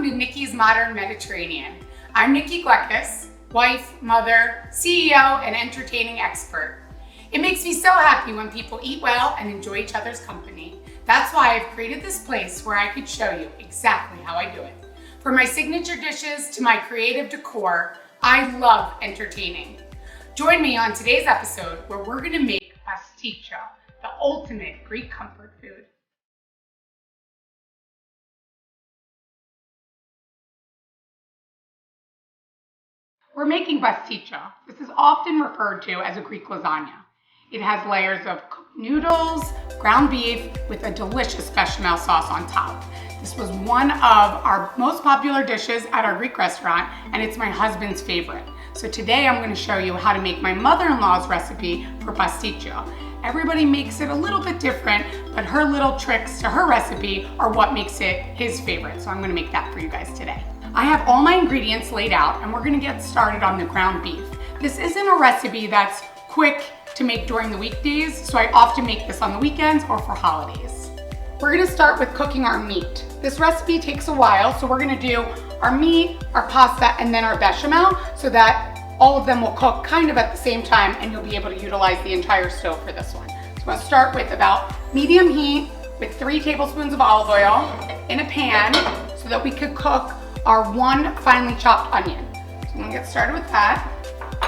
Welcome to Nikki's Modern Mediterranean. I'm Nikki Glekas, wife, mother, CEO, and entertaining expert. It makes me so happy when people eat well and enjoy each other's company. That's why I've created this place where I could show you exactly how I do it. From my signature dishes to my creative decor, I love entertaining. Join me on today's episode where we're gonna make Pastitsio, the ultimate Greek comfort food. We're making pastitsio. This is often referred to as a Greek lasagna. It has layers of noodles, ground beef with a delicious bechamel sauce on top. This was one of our most popular dishes at our Greek restaurant, and it's my husband's favorite. So today I'm going to show you how to make my mother-in-law's recipe for pastitsio. Everybody makes it a little bit different, but her little tricks to her recipe are what makes it his favorite. So I'm going to make that for you guys today. I have all my ingredients laid out and we're gonna get started on the ground beef. This isn't a recipe that's quick to make during the weekdays, so I often make this on the weekends or for holidays. We're gonna start with cooking our meat. This recipe takes a while, so we're gonna do our meat, our pasta, and then our bechamel so that all of them will cook kind of at the same time and you'll be able to utilize the entire stove for this one. So I'm gonna start with about medium heat with 3 tablespoons of olive oil in a pan so that we could cook our 1 finely chopped onion. So I'm gonna get started with that.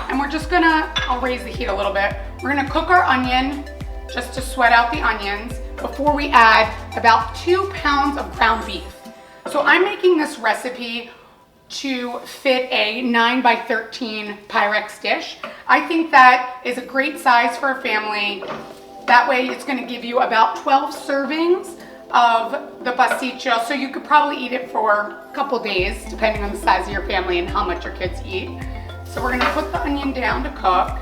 And we're just gonna, I'll raise the heat a little bit. We're gonna cook our onion just to sweat out the onions before we add about 2 pounds of ground beef. So I'm making this recipe to fit a 9 by 13 Pyrex dish. I think that is a great size for a family. That way it's gonna give you about 12 servings of the pastitsio, so you could probably eat it for a couple days depending on the size of your family and how much your kids eat. So we're gonna put the onion down to cook.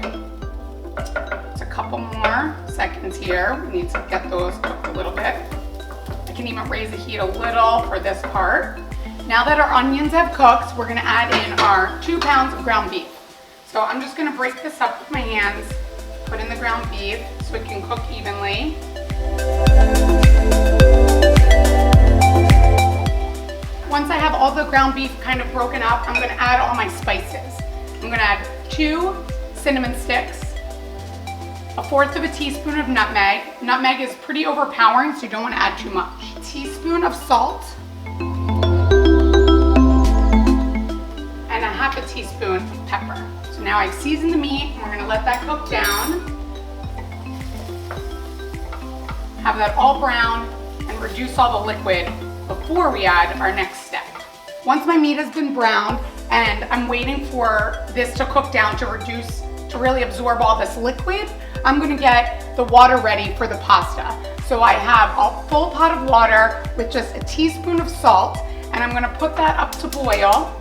It's a couple more seconds here. We need to get those cooked a little bit. I can even raise the heat a little for this part. Now that our onions have cooked, we're gonna add in our 2 pounds of ground beef. So I'm just gonna break this up with my hands, put in the ground beef so it can cook evenly. Once I have all the ground beef kind of broken up, I'm gonna add all my spices. I'm gonna add 2 cinnamon sticks, 1/4 of a teaspoon of nutmeg. Nutmeg is pretty overpowering, so you don't wanna add too much. A teaspoon of salt, and 1/2 teaspoon of pepper. So now I've seasoned the meat, and we're gonna let that cook down. Have that all brown and reduce all the liquid before we add our next step. Once my meat has been browned and I'm waiting for this to cook down to really absorb all this liquid, I'm gonna get the water ready for the pasta. So I have a full pot of water with just a teaspoon of salt, and I'm gonna put that up to boil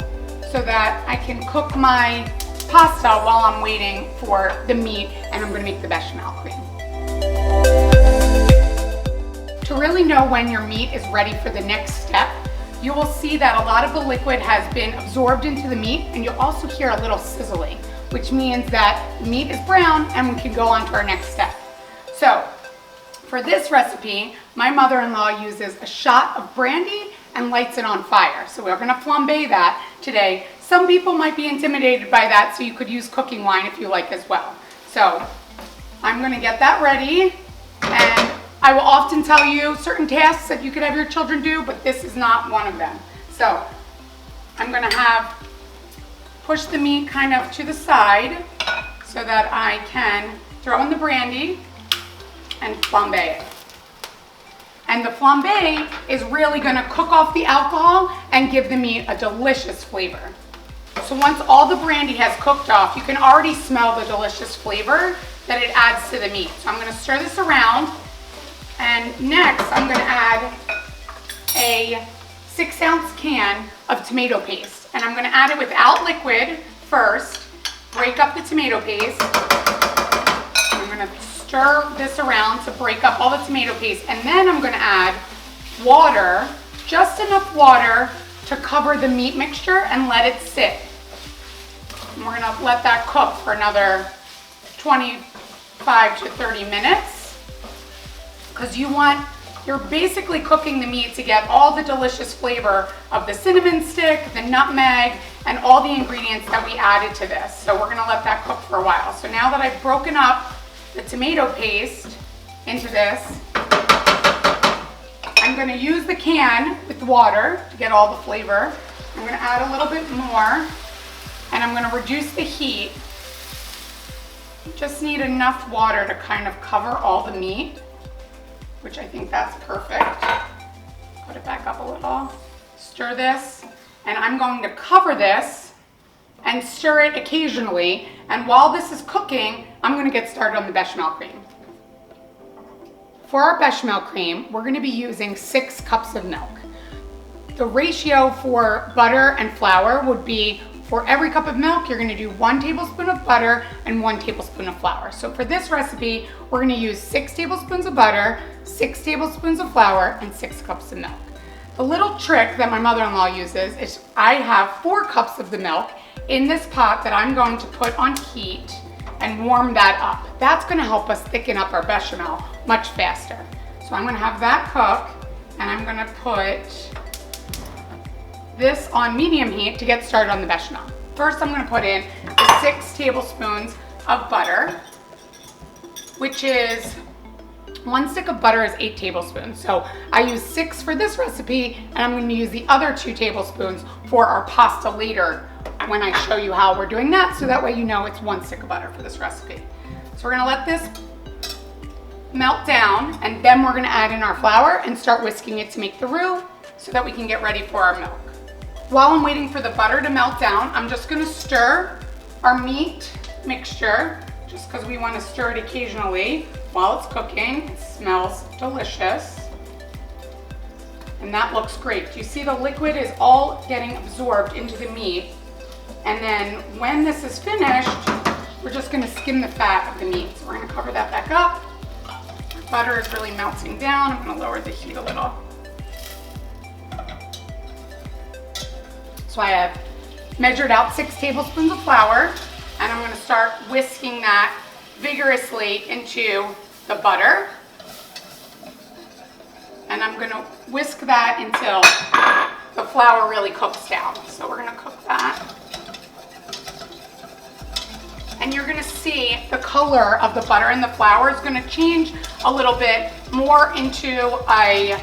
so that I can cook my pasta while I'm waiting for the meat, and I'm gonna make the bechamel cream. To really know when your meat is ready for the next step, you will see that a lot of the liquid has been absorbed into the meat, and you'll also hear a little sizzling, which means that the meat is brown and we can go on to our next step. So for this recipe, my mother-in-law uses a shot of brandy and lights it on fire. So we're gonna flambe that today. Some people might be intimidated by that, so you could use cooking wine if you like as well. So I'm gonna get that ready, and I will often tell you certain tasks that you could have your children do, but this is not one of them. So I'm gonna push the meat kind of to the side so that I can throw in the brandy and flambe it. And the flambe is really gonna cook off the alcohol and give the meat a delicious flavor. So once all the brandy has cooked off, you can already smell the delicious flavor that it adds to the meat. So I'm gonna stir this around. And next, I'm gonna add a 6-ounce can of tomato paste. And I'm gonna add it without liquid first, break up the tomato paste. I'm gonna stir this around to break up all the tomato paste. And then I'm gonna add water, just enough water to cover the meat mixture and let it sit. And we're gonna let that cook for another 25 to 30 minutes. Because you want You're basically cooking the meat to get all the delicious flavor of the cinnamon stick, the nutmeg, and all the ingredients that we added to this. So we're gonna let that cook for a while. So now that I've broken up the tomato paste into this, I'm gonna use the can with the water to get all the flavor. I'm gonna add a little bit more, and I'm gonna reduce the heat. Just need enough water to kind of cover all the meat, which I think that's perfect. Put it back up a little. Stir this, and I'm going to cover this and stir it occasionally. And while this is cooking, I'm gonna get started on the bechamel cream. For our bechamel cream, we're gonna be using 6 cups of milk. The ratio for butter and flour would be, for every cup of milk, you're gonna do 1 tablespoon of butter and 1 tablespoon of flour. So for this recipe, we're gonna use 6 tablespoons of butter, 6 tablespoons of flour, and 6 cups of milk. The little trick that my mother-in-law uses is I have 4 cups of the milk in this pot that I'm going to put on heat and warm that up. That's gonna help us thicken up our bechamel much faster. So I'm gonna have that cook, and I'm gonna put this on medium heat to get started on the bechamel. First, I'm gonna put in 6 tablespoons of butter, which is 1 stick of butter is 8 tablespoons. So I use 6 for this recipe, and I'm gonna use the other 2 tablespoons for our pasta later when I show you how we're doing that, so that way you know it's 1 stick of butter for this recipe. So we're gonna let this melt down, and then we're gonna add in our flour and start whisking it to make the roux so that we can get ready for our milk. While I'm waiting for the butter to melt down, I'm just gonna stir our meat mixture, just because we wanna stir it occasionally while it's cooking. It smells delicious. And that looks great. You see the liquid is all getting absorbed into the meat. And then when this is finished, we're just gonna skim the fat of the meat. So we're gonna cover that back up. Our butter is really melting down. I'm gonna lower the heat a little. So I have measured out 6 tablespoons of flour, and I'm gonna start whisking that vigorously into the butter. And I'm gonna whisk that until the flour really cooks down. So we're gonna cook that. And you're gonna see the color of the butter and the flour is gonna change a little bit more into a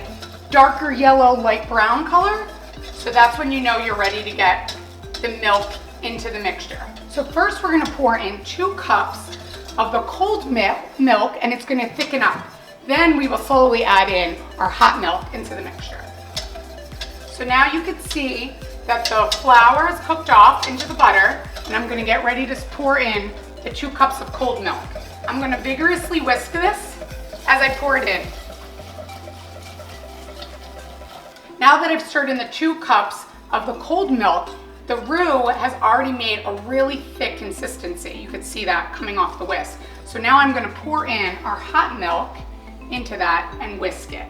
darker yellow, light brown color. So that's when you know you're ready to get the milk into the mixture. So first we're gonna pour in 2 cups of the cold milk, and it's gonna thicken up. Then we will slowly add in our hot milk into the mixture. So now you can see that the flour is cooked off into the butter, and I'm gonna get ready to pour in the 2 cups of cold milk. I'm gonna vigorously whisk this as I pour it in. Now that I've stirred in the 2 cups of the cold milk, the roux has already made a really thick consistency. You can see that coming off the whisk. So now I'm gonna pour in our hot milk into that and whisk it.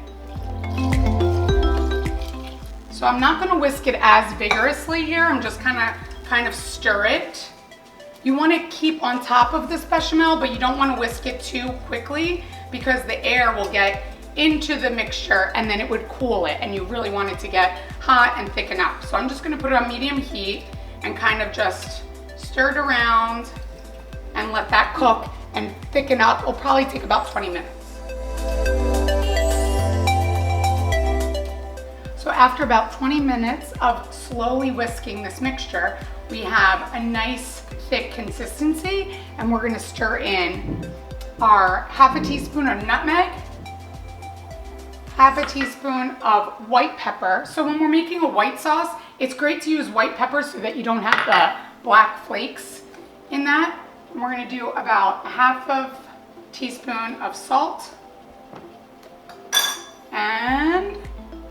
So I'm not gonna whisk it as vigorously here. I'm just kind of stir it. You wanna keep on top of this bechamel, but you don't wanna whisk it too quickly because the air will get into the mixture and then it would cool it, and you really want it to get hot and thicken up. So I'm just gonna put it on medium heat and kind of just stir it around and let that cook and thicken up. It'll probably take about 20 minutes. So after about 20 minutes of slowly whisking this mixture, we have a nice thick consistency, and we're gonna stir in our ½ teaspoon of nutmeg, ½ teaspoon of white pepper. So when we're making a white sauce, it's great to use white pepper so that you don't have the black flakes in that. And we're gonna do about ½ teaspoon of salt and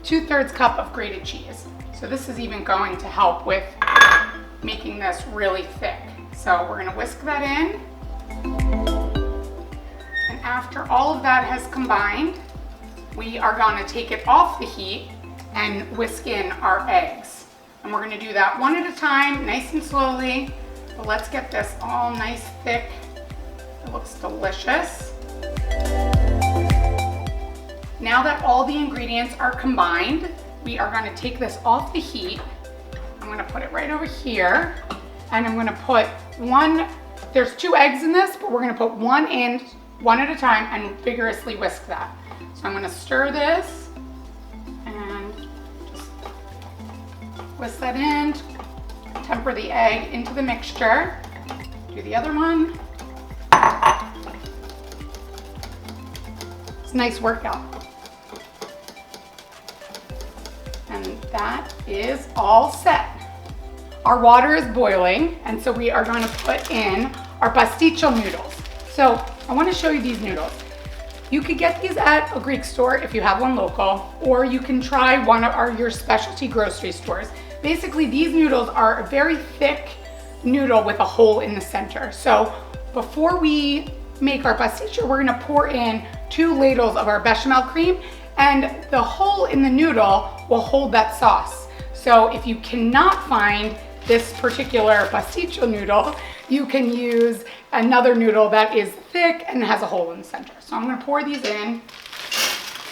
2/3 cup of grated cheese. So this is even going to help with making this really thick. So we're gonna whisk that in. And after all of that has combined, we are gonna take it off the heat and whisk in our eggs. And we're gonna do that one at a time, nice and slowly. But let's get this all nice thick. It looks delicious. Now that all the ingredients are combined, we are going to take this off the heat. I'm going to put it right over here, and I'm going to put there's 2 eggs in this, but we're going to put one in, one at a time, and vigorously whisk that. So I'm going to stir this and just whisk that in, temper the egg into the mixture. Do the other one. It's a nice workout. And that is all set. Our water is boiling, and so we are going to put in our Pastitsio noodles. So I want to show you these noodles. You could get these at a Greek store if you have one local, or you can try one of your specialty grocery stores. Basically, these noodles are a very thick noodle with a hole in the center. So before we make our Pastitsio, we're going to pour in 2 ladles of our Béchamel cream, and the hole in the noodle will hold that sauce. So if you cannot find this particular Pastitsio noodle, you can use another noodle that is thick and has a hole in the center. So I'm going to pour these in,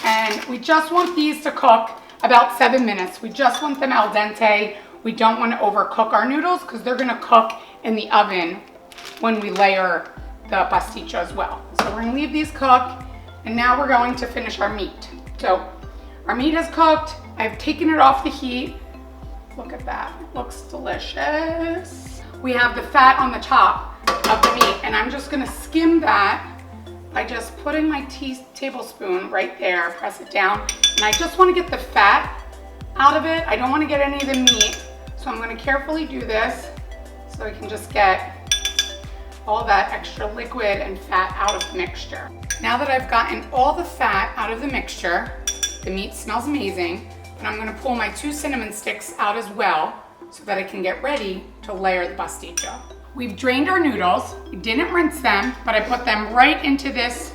and we just want these to cook about 7 minutes. We just want them al dente. We don't want to overcook our noodles because they're going to cook in the oven when we layer the Pastitsio as well. So we're going to leave these cook, and now we're going to finish our meat. So our meat has cooked. I've taken it off the heat. Look at that, it looks delicious. We have the fat on the top of the meat, and I'm just gonna skim that by just putting my tablespoon right there, press it down. And I just wanna get the fat out of it. I don't wanna get any of the meat. So I'm gonna carefully do this so I can just get all that extra liquid and fat out of the mixture. Now that I've gotten all the fat out of the mixture, the meat smells amazing, but I'm gonna pull my 2 cinnamon sticks out as well so that I can get ready to layer the Pastitsio. We've drained our noodles. We didn't rinse them, but I put them right into this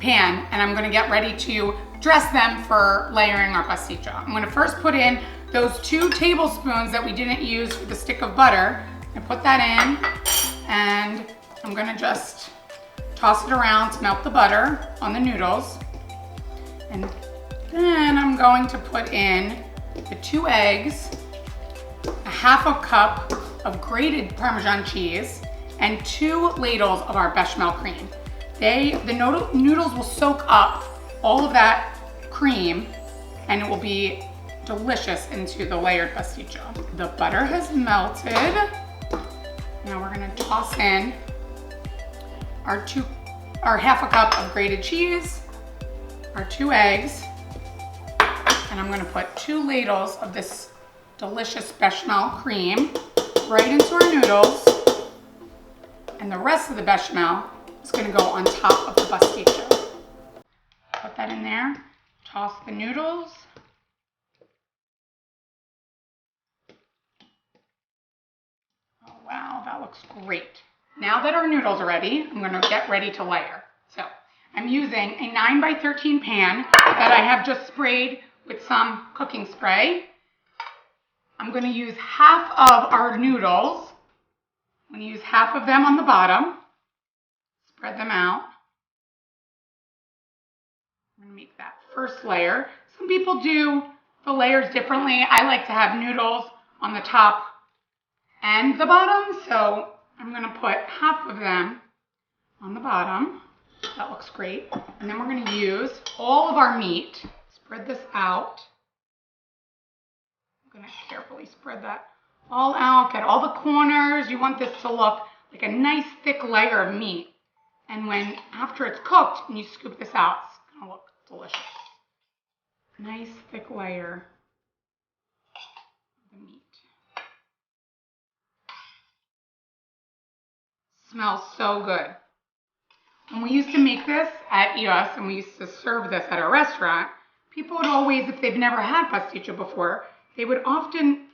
pan, and I'm gonna get ready to dress them for layering our Pastitsio. I'm gonna first put in those 2 tablespoons that we didn't use for the stick of butter. I put that in, and I'm gonna just toss it around to melt the butter on the noodles. And then I'm going to put in the 2 eggs, a half a cup of grated Parmesan cheese, and 2 ladles of our Béchamel cream. The noodles will soak up all of that cream, and it will be delicious into the layered Pastitsio. The butter has melted. Now we're gonna toss in our half a cup of grated cheese, our 2 eggs, and I'm gonna put 2 ladles of this delicious Béchamel cream right into our noodles, and the rest of the Béchamel is gonna go on top of the Pastitsio. Put that in there, toss the noodles. Oh wow, that looks great. Now that our noodles are ready, I'm gonna get ready to layer. So I'm using a 9x13 pan that I have just sprayed with some cooking spray. I'm gonna use half of our noodles. I'm gonna use half of them on the bottom. Spread them out. I'm gonna make that first layer. Some people do the layers differently. I like to have noodles on the top and the bottom, so I'm gonna put half of them on the bottom. That looks great. And then we're gonna use all of our meat. Spread this out. I'm gonna carefully spread that all out, get all the corners. You want this to look like a nice thick layer of meat. And after it's cooked and you scoop this out, it's gonna look delicious. Nice thick layer of the meat. Smells so good. When we used to make this at EOS and we used to serve this at a restaurant, people would always, if they've never had Pastitsio before, they would often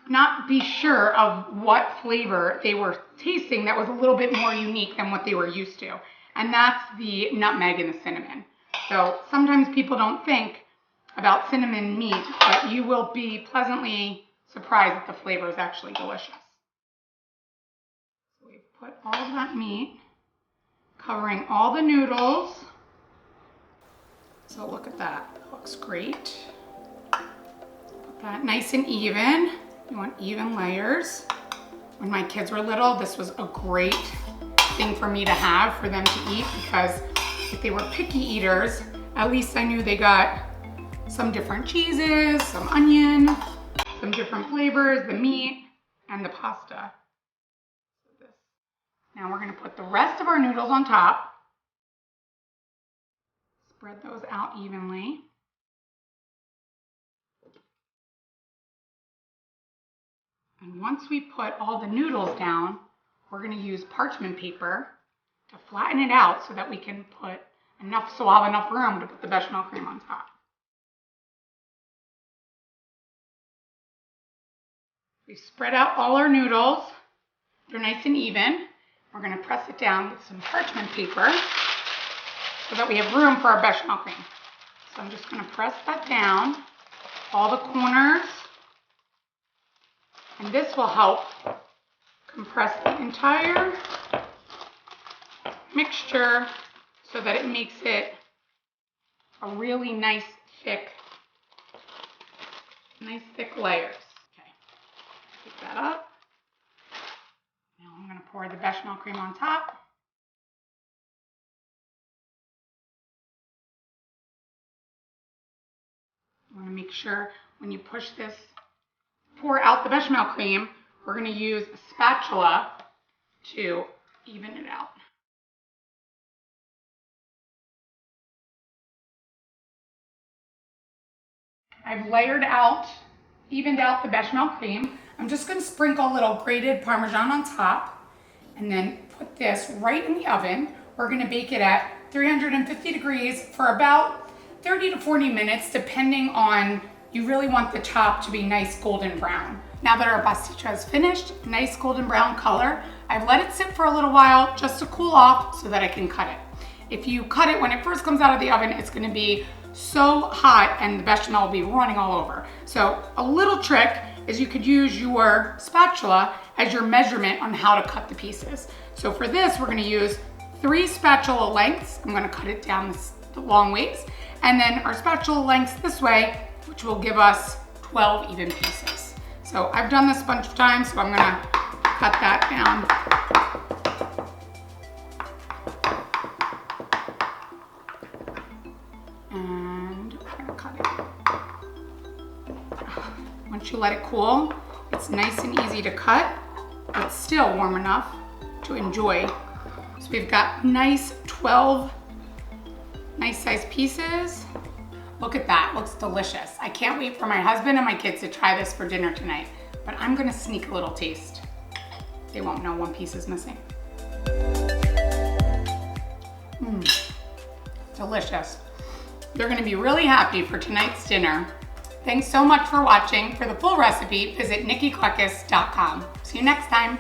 not be sure of what flavor they were tasting that was a little bit more unique than what they were used to. And that's the nutmeg and the cinnamon. So sometimes people don't think about cinnamon meat, but you will be pleasantly surprised that the flavor is actually delicious. So we put all of that meat, covering all the noodles. So look at that, that looks great. Put that nice and even. You want even layers. When my kids were little, this was a great thing for me to have for them to eat, because if they were picky eaters, at least I knew they got some different cheeses, some onion, some different flavors, the meat, and the pasta. Now we're gonna put the rest of our noodles on top. Spread those out evenly. And once we put all the noodles down, we're gonna use parchment paper to flatten it out so that we can put enough, so we'll have enough room to put the bechamel cream on top. We spread out all our noodles. They're nice and even. We're gonna press it down with some parchment paper so that we have room for our bechamel cream. So I'm just gonna press that down, all the corners, and this will help compress the entire mixture so that it makes it a really nice thick layers. Okay, pick that up. Now I'm gonna pour the bechamel cream on top. You wanna make sure when you push this, pour out the bechamel cream, we're gonna use a spatula to even it out. I've evened out the bechamel cream. I'm just gonna sprinkle a little grated parmesan on top and then put this right in the oven. We're gonna bake it at 350 degrees for about 30 to 40 minutes, depending on, you really want the top to be nice golden brown. Now that our pastitsio is finished, nice golden brown color, I've let it sit for a little while just to cool off so that I can cut it. If you cut it when it first comes out of the oven, it's gonna be so hot and the bechamel will be running all over. So a little trick is you could use your spatula as your measurement on how to cut the pieces. So for this, we're gonna use 3 spatula lengths. I'm gonna cut it down the long ways. And then our spatula lengths this way, which will give us 12 even pieces. So I've done this a bunch of times, so I'm gonna cut that down. And we're gonna cut it. Once you let it cool, it's nice and easy to cut, but still warm enough to enjoy. So we've got nice 12 nice sized pieces. Look at that, looks delicious. I can't wait for my husband and my kids to try this for dinner tonight, but I'm gonna sneak a little taste. They won't know one piece is missing. Delicious. They're gonna be really happy for tonight's dinner. Thanks so much for watching. For the full recipe, visit nikkiglekas.com. See you next time.